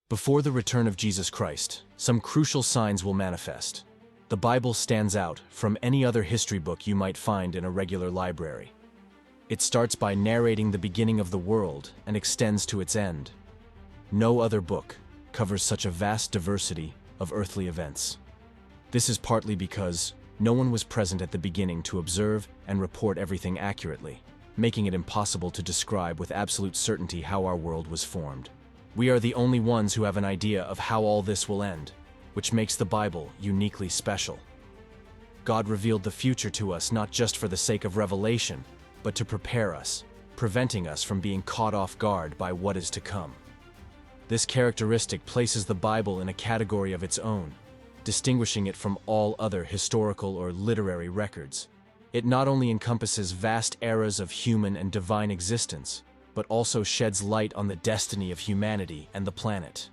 Before the return of Jesus Christ, some crucial signs will manifest. The Bible stands out from any other history book you might find in a regular library. It starts by narrating the beginning of the world and extends to its end. No other book covers such a vast diversity of earthly events. This is partly because no one was present at the beginning to observe and report everything accurately, making it impossible to describe with absolute certainty how our world was formed. We are the only ones who have an idea of how all this will end, which makes the Bible uniquely special. God revealed the future to us not just for the sake of revelation, but to prepare us, preventing us from being caught off guard by what is to come. This characteristic places the Bible in a category of its own, distinguishing it from all other historical or literary records. It not only encompasses vast eras of human and divine existence, but also sheds light on the destiny of humanity and the planet.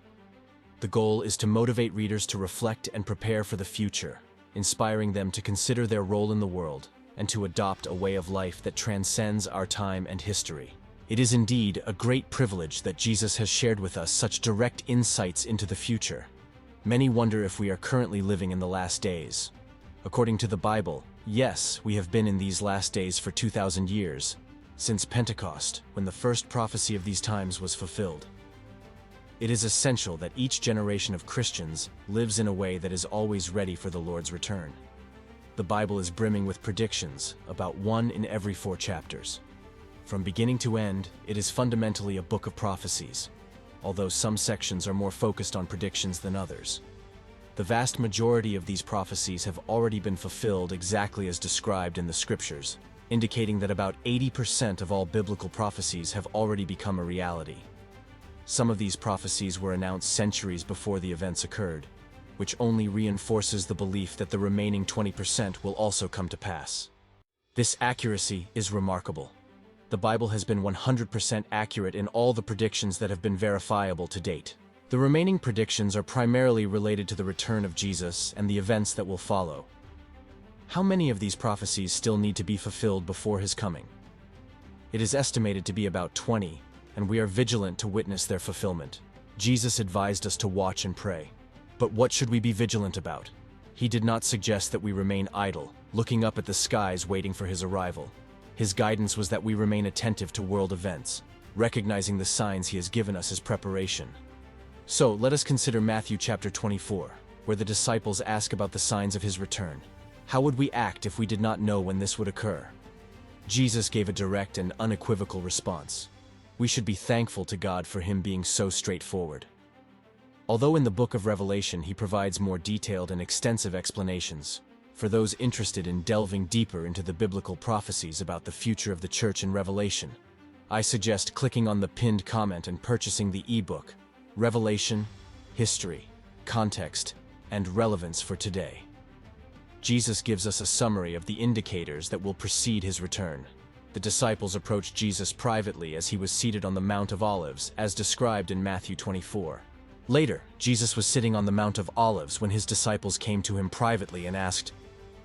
The goal is to motivate readers to reflect and prepare for the future, inspiring them to consider their role in the world and to adopt a way of life that transcends our time and history. It is indeed a great privilege that Jesus has shared with us such direct insights into the future. Many wonder if we are currently living in the last days. According to the Bible, yes, we have been in these last days for 2,000 years, since Pentecost, when the first prophecy of these times was fulfilled. It is essential that each generation of Christians lives in a way that is always ready for the Lord's return. The Bible is brimming with predictions, about 1 in every 4 chapters. From beginning to end, it is fundamentally a book of prophecies, although some sections are more focused on predictions than others. The vast majority of these prophecies have already been fulfilled exactly as described in the Scriptures, indicating that about 80% of all biblical prophecies have already become a reality. Some of these prophecies were announced centuries before the events occurred, which only reinforces the belief that the remaining 20% will also come to pass. This accuracy is remarkable. The Bible has been 100% accurate in all the predictions that have been verifiable to date. The remaining predictions are primarily related to the return of Jesus and the events that will follow. How many of these prophecies still need to be fulfilled before his coming? It is estimated to be about 20, and we are vigilant to witness their fulfillment. Jesus advised us to watch and pray. But what should we be vigilant about? He did not suggest that we remain idle, looking up at the skies waiting for his arrival. His guidance was that we remain attentive to world events, recognizing the signs he has given us as preparation. So let us consider Matthew chapter 24, where the disciples ask about the signs of his return. How would we act if we did not know when this would occur? Jesus gave a direct and unequivocal response. We should be thankful to God for him being so straightforward. Although in the book of Revelation he provides more detailed and extensive explanations, for those interested in delving deeper into the biblical prophecies about the future of the church in Revelation, I suggest clicking on the pinned comment and purchasing the ebook, Revelation, History, Context, and Relevance for Today. Jesus gives us a summary of the indicators that will precede his return. The disciples approached Jesus privately as he was seated on the Mount of Olives, as described in Matthew 24. Later, Jesus was sitting on the Mount of Olives when his disciples came to him privately and asked,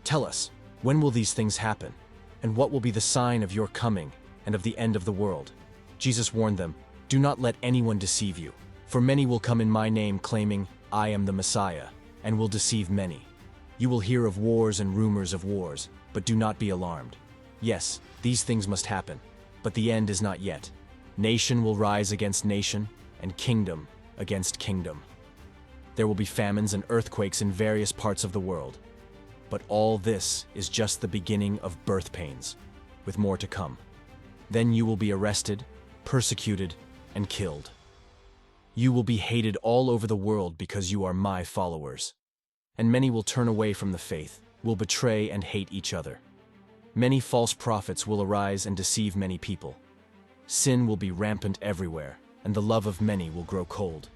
"Tell us, when will these things happen? And what will be the sign of your coming and of the end of the world?" Jesus warned them, "Do not let anyone deceive you, for many will come in my name claiming, 'I am the Messiah,' and will deceive many. You will hear of wars and rumors of wars, but do not be alarmed. Yes, these things must happen, but the end is not yet. Nation will rise against nation, and kingdom against kingdom. There will be famines and earthquakes in various parts of the world. But all this is just the beginning of birth pains, with more to come. Then you will be arrested, persecuted, and killed. You will be hated all over the world because you are my followers. And many will turn away from the faith, will betray and hate each other. Many false prophets will arise and deceive many people. Sin will be rampant everywhere, and the love of many will grow cold.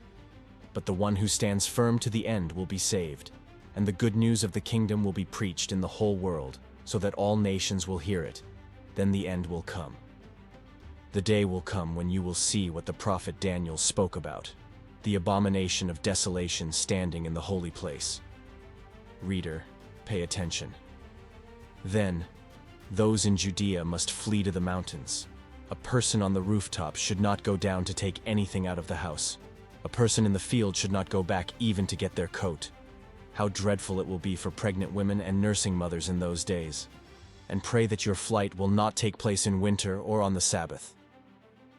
But the one who stands firm to the end will be saved, and the good news of the kingdom will be preached in the whole world, so that all nations will hear it. Then the end will come. The day will come when you will see what the prophet Daniel spoke about, the abomination of desolation standing in the holy place. Reader, pay attention. Then, those in Judea must flee to the mountains. A person on the rooftop should not go down to take anything out of the house. A person in the field should not go back even to get their coat. How dreadful it will be for pregnant women and nursing mothers in those days. And pray that your flight will not take place in winter or on the Sabbath.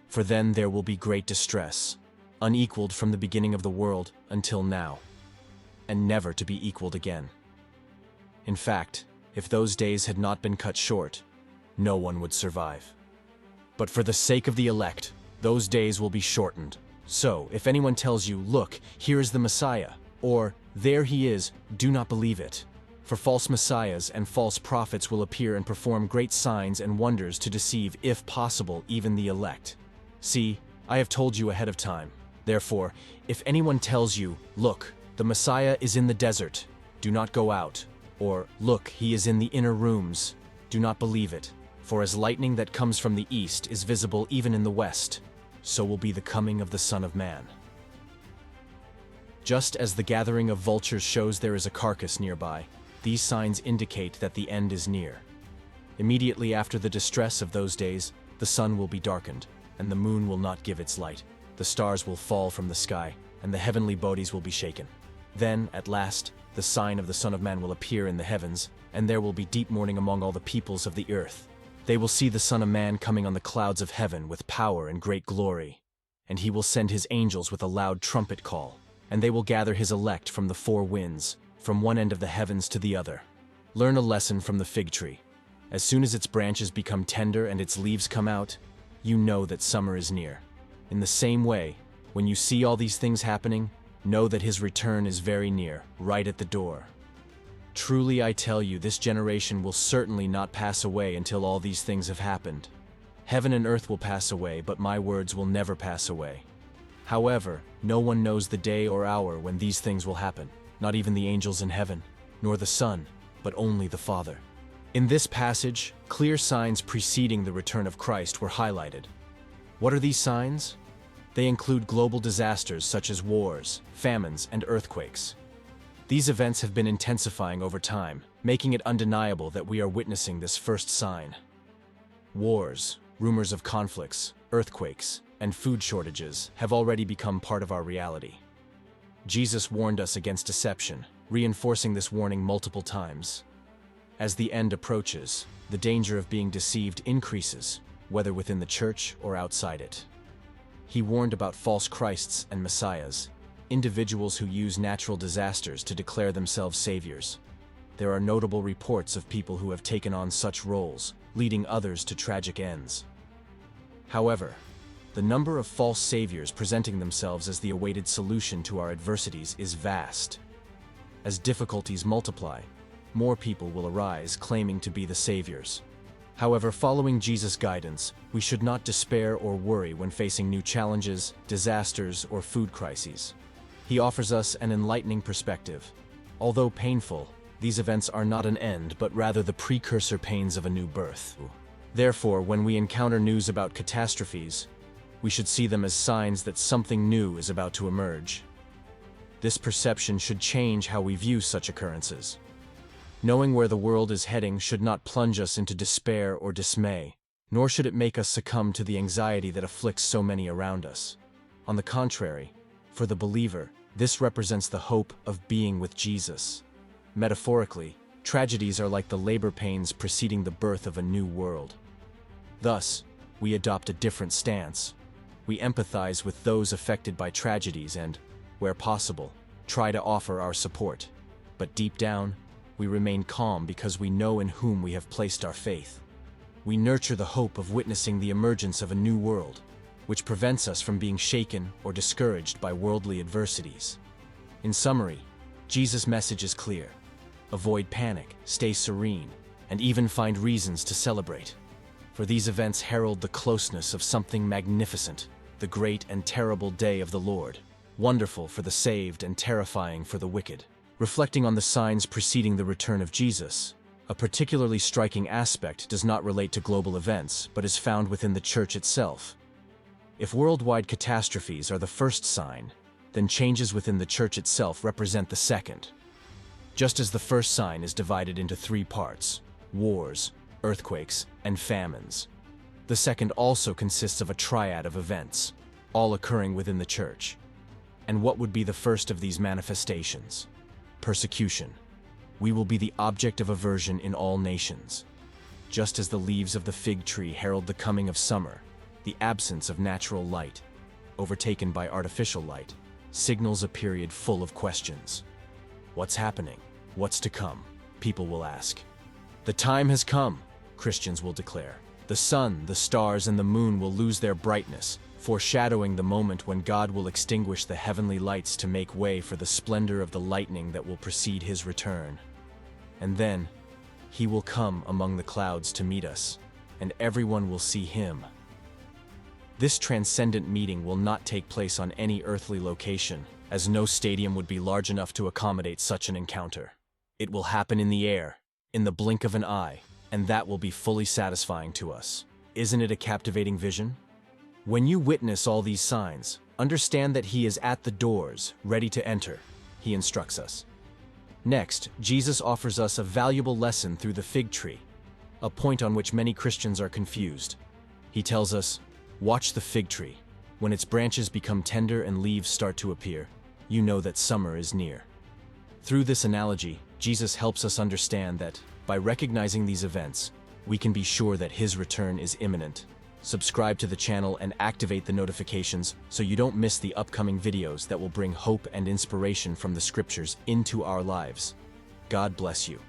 For then there will be great distress, unequaled from the beginning of the world until now, and never to be equaled again. In fact, if those days had not been cut short, no one would survive. But for the sake of the elect, those days will be shortened. So, if anyone tells you, "Look, here is the Messiah," or "There he is," do not believe it. For false messiahs and false prophets will appear and perform great signs and wonders to deceive, if possible, even the elect. See, I have told you ahead of time. Therefore, if anyone tells you, "Look, the Messiah is in the desert," do not go out. Or, "Look, he is in the inner rooms," do not believe it. For as lightning that comes from the east is visible even in the west, so will be the coming of the Son of Man. Just as the gathering of vultures shows there is a carcass nearby, these signs indicate that the end is near. Immediately after the distress of those days, the sun will be darkened, and the moon will not give its light. The stars will fall from the sky, and the heavenly bodies will be shaken. Then, at last, the sign of the Son of Man will appear in the heavens, and there will be deep mourning among all the peoples of the earth. They will see the Son of Man coming on the clouds of heaven with power and great glory. And he will send his angels with a loud trumpet call, and they will gather his elect from the four winds, from one end of the heavens to the other. Learn a lesson from the fig tree. As soon as its branches become tender and its leaves come out, you know that summer is near. In the same way, when you see all these things happening, know that his return is very near, right at the door. Truly I tell you, this generation will certainly not pass away until all these things have happened. Heaven and earth will pass away, but my words will never pass away. However, no one knows the day or hour when these things will happen, not even the angels in heaven, nor the Son, but only the Father. In this passage, clear signs preceding the return of Christ were highlighted. What are these signs? They include global disasters such as wars, famines, and earthquakes. These events have been intensifying over time, making it undeniable that we are witnessing this first sign. Wars, rumors of conflicts, earthquakes, and food shortages have already become part of our reality. Jesus warned us against deception, reinforcing this warning multiple times. As the end approaches, the danger of being deceived increases, whether within the church or outside it. He warned about false Christs and messiahs, individuals who use natural disasters to declare themselves saviors. There are notable reports of people who have taken on such roles, leading others to tragic ends. However, the number of false saviors presenting themselves as the awaited solution to our adversities is vast. As difficulties multiply, more people will arise claiming to be the saviors. However, following Jesus' guidance, we should not despair or worry when facing new challenges, disasters, or food crises. He offers us an enlightening perspective. Although painful, these events are not an end, but rather the precursor pains of a new birth. Therefore, when we encounter news about catastrophes, we should see them as signs that something new is about to emerge. This perception should change how we view such occurrences. Knowing where the world is heading should not plunge us into despair or dismay, nor should it make us succumb to the anxiety that afflicts so many around us. On the contrary, for the believer, this represents the hope of being with Jesus. Metaphorically, tragedies are like the labor pains preceding the birth of a new world. Thus, we adopt a different stance. We empathize with those affected by tragedies and, where possible, try to offer our support. But deep down, we remain calm because we know in whom we have placed our faith. We nurture the hope of witnessing the emergence of a new world, which prevents us from being shaken or discouraged by worldly adversities. In summary, Jesus' message is clear. Avoid panic, stay serene, and even find reasons to celebrate. For these events herald the closeness of something magnificent, the great and terrible day of the Lord, wonderful for the saved and terrifying for the wicked. Reflecting on the signs preceding the return of Jesus, a particularly striking aspect does not relate to global events, but is found within the church itself. If worldwide catastrophes are the first sign, then changes within the church itself represent the second. Just as the first sign is divided into three parts: wars, earthquakes, and famines, the second also consists of a triad of events, all occurring within the church. And what would be the first of these manifestations? Persecution. We will be the object of aversion in all nations. Just as the leaves of the fig tree herald the coming of summer, the absence of natural light, overtaken by artificial light, signals a period full of questions. What's happening? What's to come? People will ask. The time has come, Christians will declare. The sun, the stars, and the moon will lose their brightness, foreshadowing the moment when God will extinguish the heavenly lights to make way for the splendor of the lightning that will precede his return. And then, he will come among the clouds to meet us, and everyone will see him. This transcendent meeting will not take place on any earthly location, as no stadium would be large enough to accommodate such an encounter. It will happen in the air, in the blink of an eye, and that will be fully satisfying to us. Isn't it a captivating vision? When you witness all these signs, understand that he is at the doors, ready to enter. He instructs us. Next, Jesus offers us a valuable lesson through the fig tree, a point on which many Christians are confused. He tells us, "Watch the fig tree. When its branches become tender and leaves start to appear, you know that summer is near." Through this analogy, Jesus helps us understand that, by recognizing these events, we can be sure that his return is imminent. Subscribe to the channel and activate the notifications so you don't miss the upcoming videos that will bring hope and inspiration from the scriptures into our lives. God bless you.